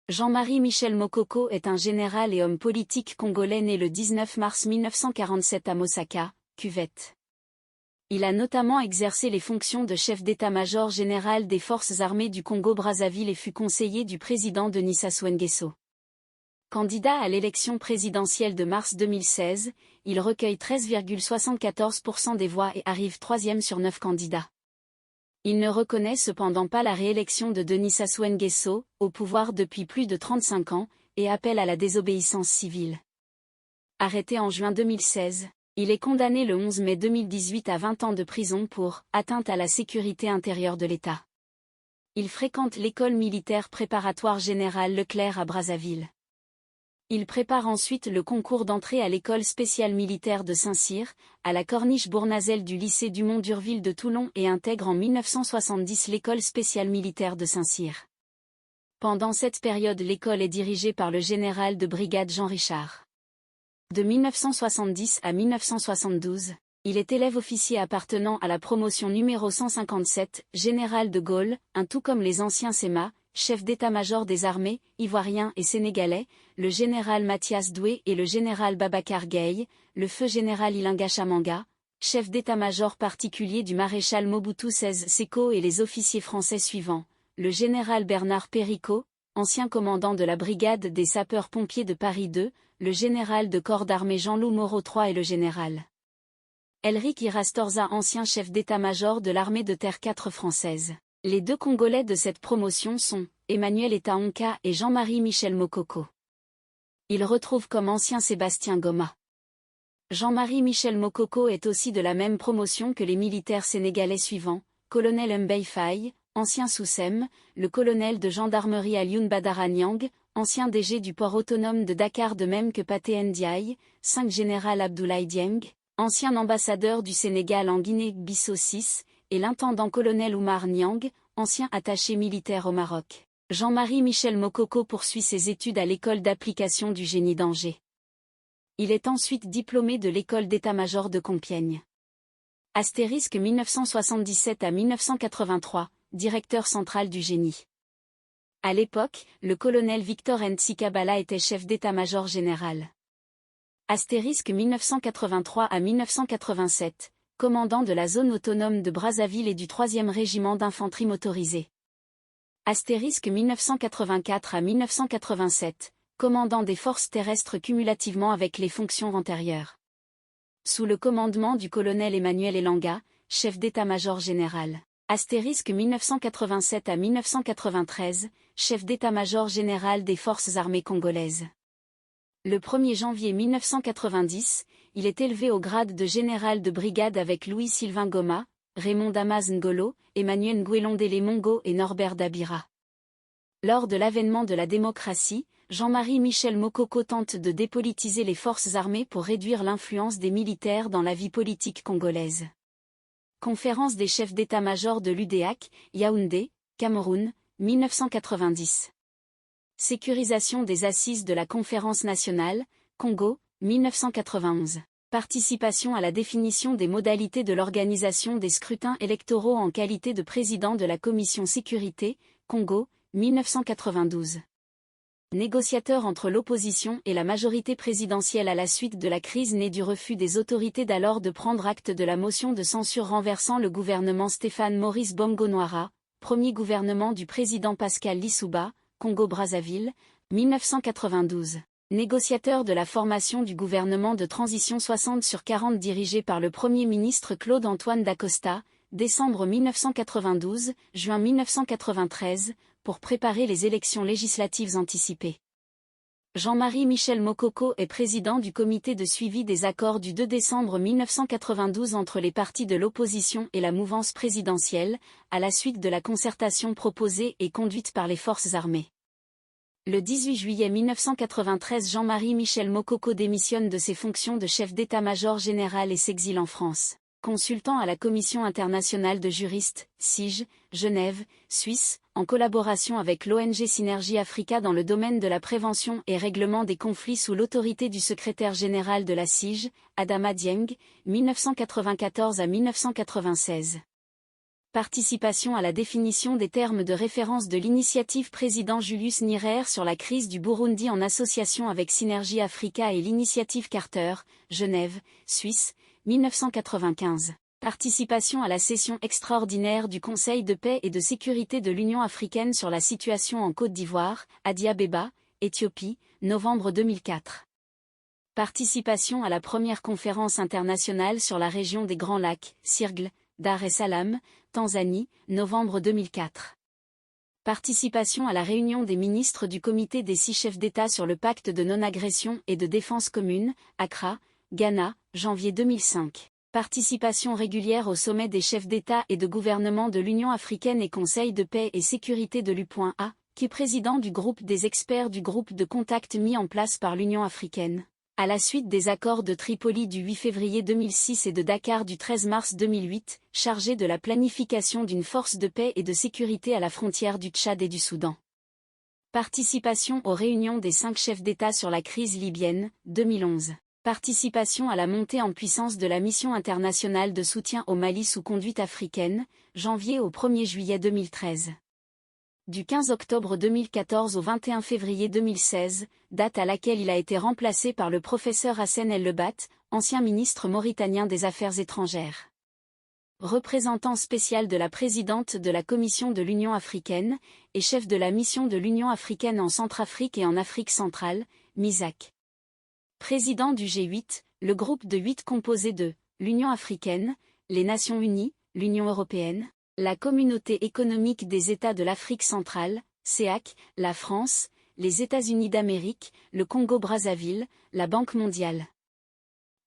Jean-Marie Michel Mokoko est un général et homme politique congolais né le 19 mars 1947 à Mosaka, Cuvette. Il a notamment exercé les fonctions de chef d'état-major général des forces armées du Congo-Brazzaville et fut conseiller du président Denis Sassou Nguesso. Candidat à l'élection présidentielle de mars 2016, il recueille 13,74% des voix et arrive troisième sur 9 candidats. Il ne reconnaît cependant pas la réélection de Denis Sassou Nguesso, au pouvoir depuis plus de 35 ans, et appelle à la désobéissance civile. Arrêté en juin 2016, il est condamné le 11 mai 2018 à 20 ans de prison pour « atteinte à la sécurité intérieure de l'État ». Il fréquente l'école militaire préparatoire générale Leclerc à Brazzaville. Il prépare ensuite le concours d'entrée à l'école spéciale militaire de Saint-Cyr, à la corniche Bournazelle du lycée Dumont-d'Urville de Toulon et intègre en 1970 l'école spéciale militaire de Saint-Cyr. Pendant cette période, l'école est dirigée par le général de brigade Jean Richard. De 1970 à 1972, il est élève officier appartenant à la promotion numéro 157, général de Gaulle, tout comme les anciens SEMA, chef d'état-major des armées, ivoiriens et sénégalais, le général Mathias Doué et le général Babacar Gaye, le feu général Ilinga Chamanga, chef d'état-major particulier du maréchal Mobutu Sese Seko et les officiers français suivants, le général Bernard Péricot, ancien commandant de la brigade des sapeurs-pompiers de Paris II, le général de corps d'armée Jean-Loup Moreau III et le général Elric Irastorza, ancien chef d'état-major de l'armée de terre 4 française. Les deux Congolais de cette promotion sont Emmanuel Etaonka et Jean-Marie Michel Mokoko. Il retrouve comme ancien Sébastien Goma. Jean-Marie Michel Mokoko est aussi de la même promotion que les militaires sénégalais suivants, colonel Mbey Faye, ancien Soussem, le colonel de gendarmerie Alioune Badara Niang, ancien DG du port autonome de Dakar, de même que Pathé Ndiaye, 5 général Abdoulaye Dieng, ancien ambassadeur du Sénégal en Guinée-Bissau 6, et l'intendant-colonel Oumar Niang, ancien attaché militaire au Maroc. Jean-Marie Michel Mokoko poursuit ses études à l'école d'application du génie d'Angers. Il est ensuite diplômé de l'école d'état-major de Compiègne. Astérisque 1977 à 1983, directeur central du génie. À l'époque, le colonel Victor Ntsikabala était chef d'état-major général. Astérisque 1983 à 1987, commandant de la zone autonome de Brazzaville et du 3e régiment d'infanterie motorisée. Astérisque 1984 à 1987, commandant des forces terrestres cumulativement avec les fonctions antérieures. Sous le commandement du colonel Emmanuel Elanga, chef d'état-major général. Astérisque 1987 à 1993, chef d'état-major général des forces armées congolaises. Le 1er janvier 1990, il est élevé au grade de général de brigade avec Louis-Sylvain Goma, Raymond Damas Ngolo, Emmanuel Ngouélondélé Mongo et Norbert Dabira. Lors de l'avènement de la démocratie, Jean-Marie Michel Mokoko tente de dépolitiser les forces armées pour réduire l'influence des militaires dans la vie politique congolaise. Conférence des chefs d'état-major de l'UDEAC, Yaoundé, Cameroun, 1990. Sécurisation des assises de la Conférence nationale, Congo, 1991. Participation à la définition des modalités de l'organisation des scrutins électoraux en qualité de président de la Commission Sécurité, Congo, 1992. Négociateur entre l'opposition et la majorité présidentielle à la suite de la crise née du refus des autorités d'alors de prendre acte de la motion de censure renversant le gouvernement Stéphane Maurice Bongo Noira, premier gouvernement du président Pascal Lissouba, Congo-Brazzaville, 1992. Négociateur de la formation du gouvernement de transition 60/40 dirigé par le Premier ministre Claude-Antoine Dacosta, décembre 1992, juin 1993, pour préparer les élections législatives anticipées. Jean-Marie Michel Mokoko est président du comité de suivi des accords du 2 décembre 1992 entre les partis de l'opposition et la mouvance présidentielle, à la suite de la concertation proposée et conduite par les forces armées. Le 18 juillet 1993, Jean-Marie Michel Mokoko démissionne de ses fonctions de chef d'état-major général et s'exile en France. Consultant à la Commission internationale de juristes, CIJ, Genève, Suisse, en collaboration avec l'ONG Synergie Africa dans le domaine de la prévention et règlement des conflits sous l'autorité du secrétaire général de la CIJ, Adama Dieng, 1994 à 1996. Participation à la définition des termes de référence de l'initiative président Julius Nyerere sur la crise du Burundi en association avec Synergie Africa et l'initiative Carter, Genève, Suisse, 1995. Participation à la session extraordinaire du Conseil de paix et de sécurité de l'Union africaine sur la situation en Côte d'Ivoire, Addis Abeba, Éthiopie, novembre 2004. Participation à la première conférence internationale sur la région des Grands Lacs, CIRGL, Dar es Salaam, Tanzanie, novembre 2004. Participation à la réunion des ministres du Comité des 6 chefs d'État sur le pacte de non-agression et de défense commune, Accra, Ghana, janvier 2005. Participation régulière au sommet des chefs d'État et de gouvernement de l'Union africaine et Conseil de paix et sécurité de l'U.A, qui est président du groupe des experts du groupe de contact mis en place par l'Union africaine. À la suite des accords de Tripoli du 8 février 2006 et de Dakar du 13 mars 2008, chargé de la planification d'une force de paix et de sécurité à la frontière du Tchad et du Soudan. Participation aux réunions des 5 chefs d'État sur la crise libyenne, 2011. Participation à la montée en puissance de la mission internationale de soutien au Mali sous conduite africaine, janvier au 1er juillet 2013. Du 15 octobre 2014 au 21 février 2016, date à laquelle il a été remplacé par le professeur Hassen El Lebat, ancien ministre mauritanien des Affaires étrangères. Représentant spécial de la présidente de la Commission de l'Union africaine, et chef de la mission de l'Union africaine en Centrafrique et en Afrique centrale, MISAC. Président du G8, le groupe de 8 composé de l'Union africaine, les Nations unies, l'Union européenne, la Communauté économique des États de l'Afrique centrale, CEAC, la France, les États-Unis d'Amérique, le Congo-Brazzaville, la Banque mondiale.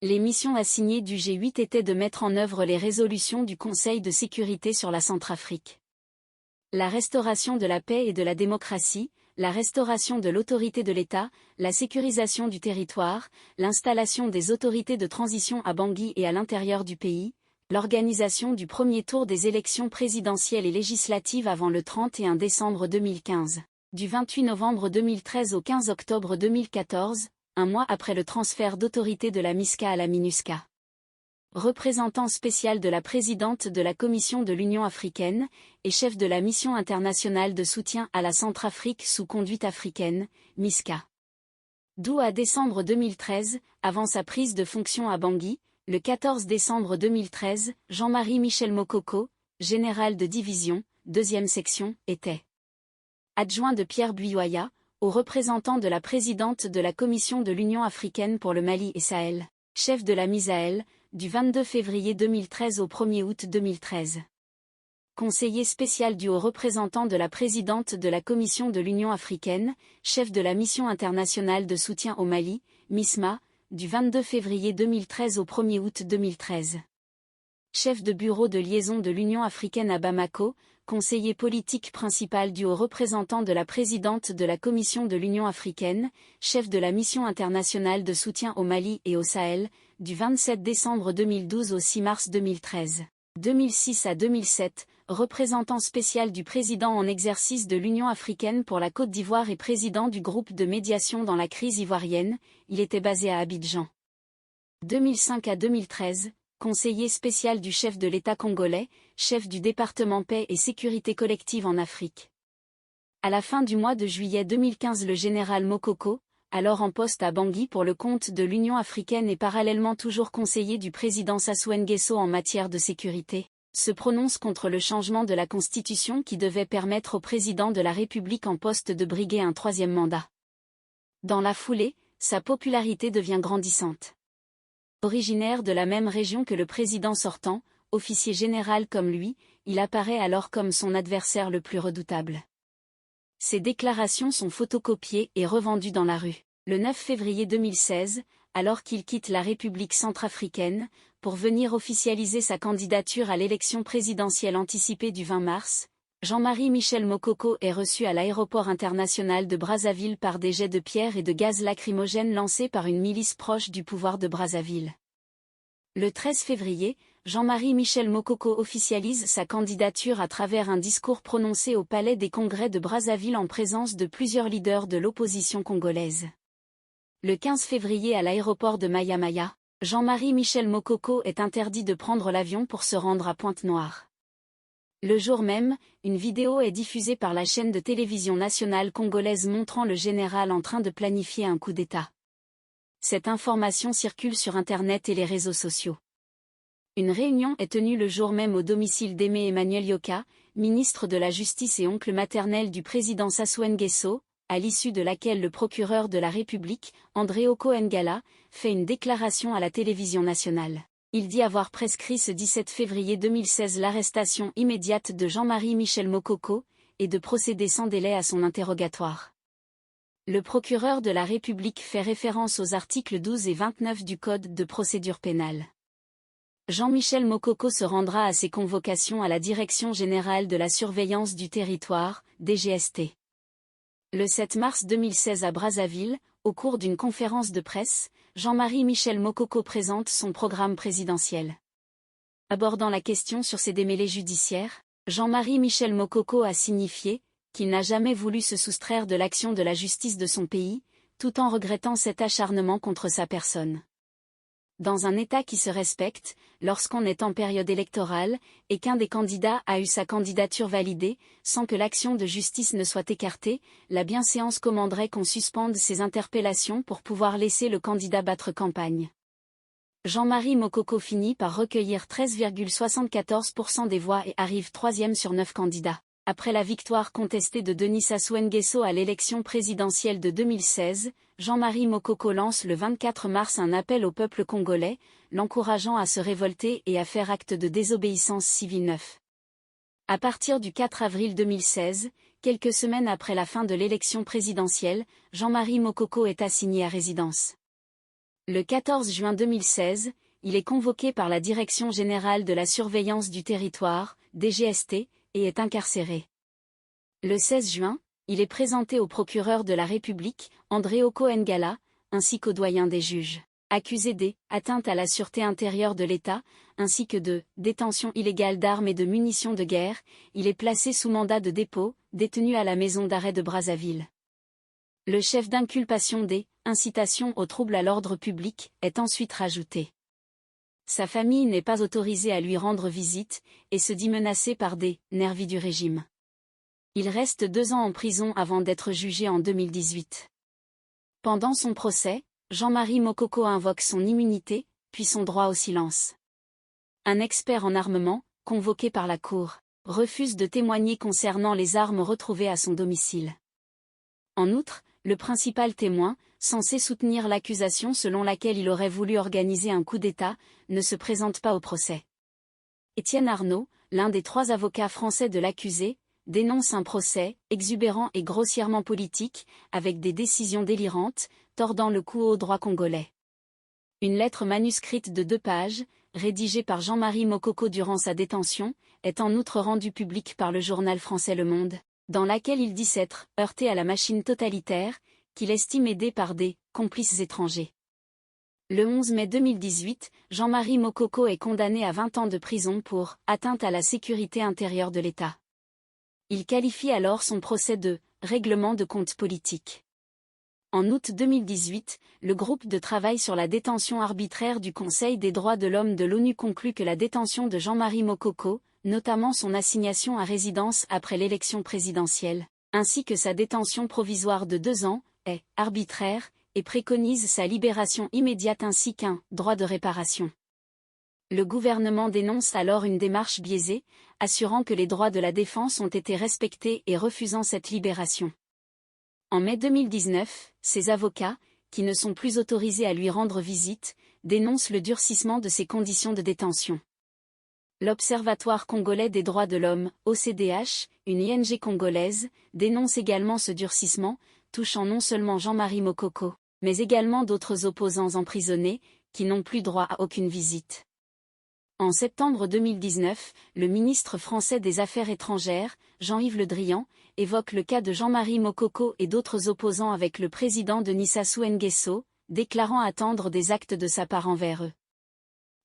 Les missions assignées du G8 étaient de mettre en œuvre les résolutions du Conseil de sécurité sur la Centrafrique. La restauration de la paix et de la démocratie, la restauration de l'autorité de l'État, la sécurisation du territoire, l'installation des autorités de transition à Bangui et à l'intérieur du pays, l'organisation du premier tour des élections présidentielles et législatives avant le 31 décembre 2015, du 28 novembre 2013 au 15 octobre 2014, un mois après le transfert d'autorité de la MISCA à la MINUSCA. Représentant spécial de la présidente de la Commission de l'Union africaine, et chef de la mission internationale de soutien à la Centrafrique sous conduite africaine, MISCA. D'août à décembre 2013, avant sa prise de fonction à Bangui, le 14 décembre 2013, Jean-Marie Michel Mokoko, général de division, 2e section, était adjoint de Pierre Buyoya, au représentant de la présidente de la Commission de l'Union africaine pour le Mali et Sahel, chef de la MISAEL, du 22 février 2013 au 1er août 2013. Conseiller spécial du haut représentant de la présidente de la Commission de l'Union africaine, chef de la mission internationale de soutien au Mali, MISMA, du 22 février 2013 au 1er août 2013. Chef de bureau de liaison de l'Union africaine à Bamako, conseiller politique principal du haut représentant de la présidente de la Commission de l'Union africaine, chef de la mission internationale de soutien au Mali et au Sahel, du 27 décembre 2012 au 6 mars 2013. 2006 à 2007, représentant spécial du président en exercice de l'Union africaine pour la Côte d'Ivoire et président du groupe de médiation dans la crise ivoirienne, il était basé à Abidjan. 2005 à 2013, conseiller spécial du chef de l'État congolais, chef du département paix et sécurité collective en Afrique. À la fin du mois de juillet 2015, le général Mokoko, alors en poste à Bangui pour le compte de l'Union africaine et parallèlement toujours conseiller du président Sassou Nguesso en matière de sécurité, se prononce contre le changement de la Constitution qui devait permettre au président de la République en poste de briguer un 3e mandat. Dans la foulée, sa popularité devient grandissante. Originaire de la même région que le président sortant, officier général comme lui, il apparaît alors comme son adversaire le plus redoutable. Ses déclarations sont photocopiées et revendues dans la rue. Le 9 février 2016, alors qu'il quitte la République centrafricaine, pour venir officialiser sa candidature à l'élection présidentielle anticipée du 20 mars, Jean-Marie Michel Mokoko est reçu à l'aéroport international de Brazzaville par des jets de pierre et de gaz lacrymogène lancés par une milice proche du pouvoir de Brazzaville. Le 13 février, Jean-Marie Michel Mokoko officialise sa candidature à travers un discours prononcé au Palais des Congrès de Brazzaville en présence de plusieurs leaders de l'opposition congolaise. Le 15 février à l'aéroport de Maya-Maya, Jean-Marie Michel Mokoko est interdit de prendre l'avion pour se rendre à Pointe-Noire. Le jour même, une vidéo est diffusée par la chaîne de télévision nationale congolaise montrant le général en train de planifier un coup d'État. Cette information circule sur Internet et les réseaux sociaux. Une réunion est tenue le jour même au domicile d'Aimé Emmanuel Yoka, ministre de la Justice et oncle maternel du président Sassou Nguesso, à l'issue de laquelle le procureur de la République, André Oko-Ngala, fait une déclaration à la télévision nationale. Il dit avoir prescrit ce 17 février 2016 l'arrestation immédiate de Jean-Marie Michel Mokoko, et de procéder sans délai à son interrogatoire. Le procureur de la République fait référence aux articles 12 et 29 du Code de procédure pénale. Jean-Michel Mokoko se rendra à ses convocations à la Direction générale de la surveillance du territoire, DGST. Le 7 mars 2016 à Brazzaville, au cours d'une conférence de presse, Jean-Marie Michel Mokoko présente son programme présidentiel. Abordant la question sur ses démêlés judiciaires, Jean-Marie Michel Mokoko a signifié qu'il n'a jamais voulu se soustraire de l'action de la justice de son pays, tout en regrettant cet acharnement contre sa personne. Dans un État qui se respecte, lorsqu'on est en période électorale, et qu'un des candidats a eu sa candidature validée, sans que l'action de justice ne soit écartée, la bienséance commanderait qu'on suspende ces interpellations pour pouvoir laisser le candidat battre campagne. Jean-Marie Mokoko finit par recueillir 13,74% des voix et arrive 3e sur 9 candidats. Après la victoire contestée de Denis Sassou Nguesso à l'élection présidentielle de 2016, Jean-Marie Mokoko lance le 24 mars un appel au peuple congolais, l'encourageant à se révolter et à faire acte de désobéissance civile neuf. À partir du 4 avril 2016, quelques semaines après la fin de l'élection présidentielle, Jean-Marie Mokoko est assigné à résidence. Le 14 juin 2016, il est convoqué par la Direction générale de la surveillance du territoire, DGST, et est incarcéré. Le 16 juin, il est présenté au procureur de la République, André Oko-Ngala, ainsi qu'au doyen des juges, accusé d'atteinte à la sûreté intérieure de l'État, ainsi que de détention illégale d'armes et de munitions de guerre. Il est placé sous mandat de dépôt, détenu à la maison d'arrêt de Brazzaville. Le chef d'inculpation incitation au trouble à l'ordre public est ensuite rajouté. Sa famille n'est pas autorisée à lui rendre visite, et se dit menacée par des nervis du régime. Il reste 2 ans en prison avant d'être jugé en 2018. Pendant son procès, Jean-Marie Mokoko invoque son immunité, puis son droit au silence. Un expert en armement, convoqué par la Cour, refuse de témoigner concernant les armes retrouvées à son domicile. En outre, le principal témoin, censé soutenir l'accusation selon laquelle il aurait voulu organiser un coup d'État, ne se présente pas au procès. Étienne Arnaud, l'un des 3 avocats français de l'accusé, dénonce un procès exubérant et grossièrement politique, avec des décisions délirantes, tordant le cou au droit congolais. Une lettre manuscrite de 2 pages, rédigée par Jean-Marie Mokoko durant sa détention, est en outre rendue publique par le journal français Le Monde, dans laquelle il dit s'être heurté à la machine totalitaire, qu'il estime aidée par des complices étrangers. Le 11 mai 2018, Jean-Marie Mokoko est condamné à 20 ans de prison pour atteinte à la sécurité intérieure de l'État. Il qualifie alors son procès de règlement de compte politique. En août 2018, le groupe de travail sur la détention arbitraire du Conseil des droits de l'homme de l'ONU conclut que la détention de Jean-Marie Mokoko, notamment son assignation à résidence après l'élection présidentielle, ainsi que sa détention provisoire de 2 ans, est arbitraire, et préconise sa libération immédiate ainsi qu'un droit de réparation. Le gouvernement dénonce alors une démarche biaisée, assurant que les droits de la défense ont été respectés et refusant cette libération. En mai 2019, ses avocats, qui ne sont plus autorisés à lui rendre visite, dénoncent le durcissement de ses conditions de détention. L'Observatoire congolais des droits de l'homme, OCDH, une ING congolaise, dénonce également ce durcissement, touchant non seulement Jean-Marie Mokoko, mais également d'autres opposants emprisonnés, qui n'ont plus droit à aucune visite. En septembre 2019, le ministre français des Affaires étrangères, Jean-Yves Le Drian, évoque le cas de Jean-Marie Mokoko et d'autres opposants avec le président Denis Sassou Nguesso, déclarant attendre des actes de sa part envers eux.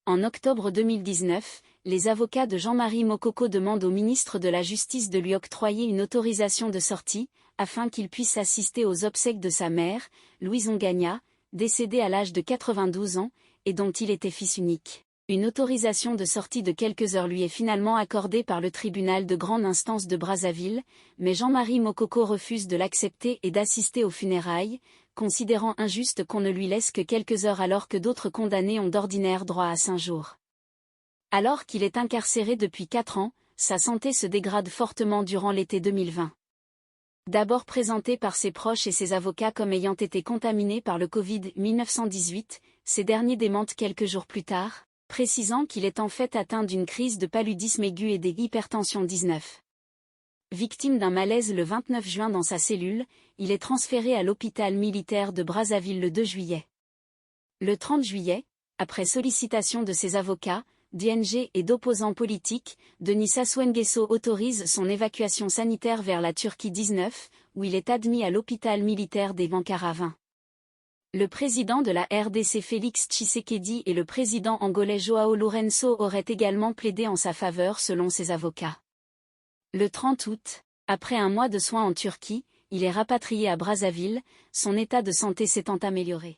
En octobre 2019, les avocats de Jean-Marie Mokoko demandent au ministre de la Justice de lui octroyer une autorisation de sortie, afin qu'il puisse assister aux obsèques de sa mère, Louise Ongania, décédée à l'âge de 92 ans, et dont il était fils unique. Une autorisation de sortie de quelques heures lui est finalement accordée par le tribunal de grande instance de Brazzaville, mais Jean-Marie Mokoko refuse de l'accepter et d'assister aux funérailles, considérant injuste qu'on ne lui laisse que quelques heures alors que d'autres condamnés ont d'ordinaire droit à 5 jours. Alors qu'il est incarcéré depuis 4 ans, sa santé se dégrade fortement durant l'été 2020. D'abord présenté par ses proches et ses avocats comme ayant été contaminé par le Covid-19, ces derniers démentent quelques jours plus tard, précisant qu'il est en fait atteint d'une crise de paludisme aigu et d'hypertension 19. Victime d'un malaise le 29 juin dans sa cellule, il est transféré à l'hôpital militaire de Brazzaville le 2 juillet. Le 30 juillet, après sollicitation de ses avocats, d'ING et d'opposants politiques, Denis Sassou Nguesso autorise son évacuation sanitaire vers la Turquie 19, où il est admis à l'hôpital militaire des Ankara 20. Le président de la RDC Félix Tshisekedi et le président angolais João Lourenço auraient également plaidé en sa faveur selon ses avocats. Le 30 août, après un mois de soins en Turquie, il est rapatrié à Brazzaville, son état de santé s'étant amélioré.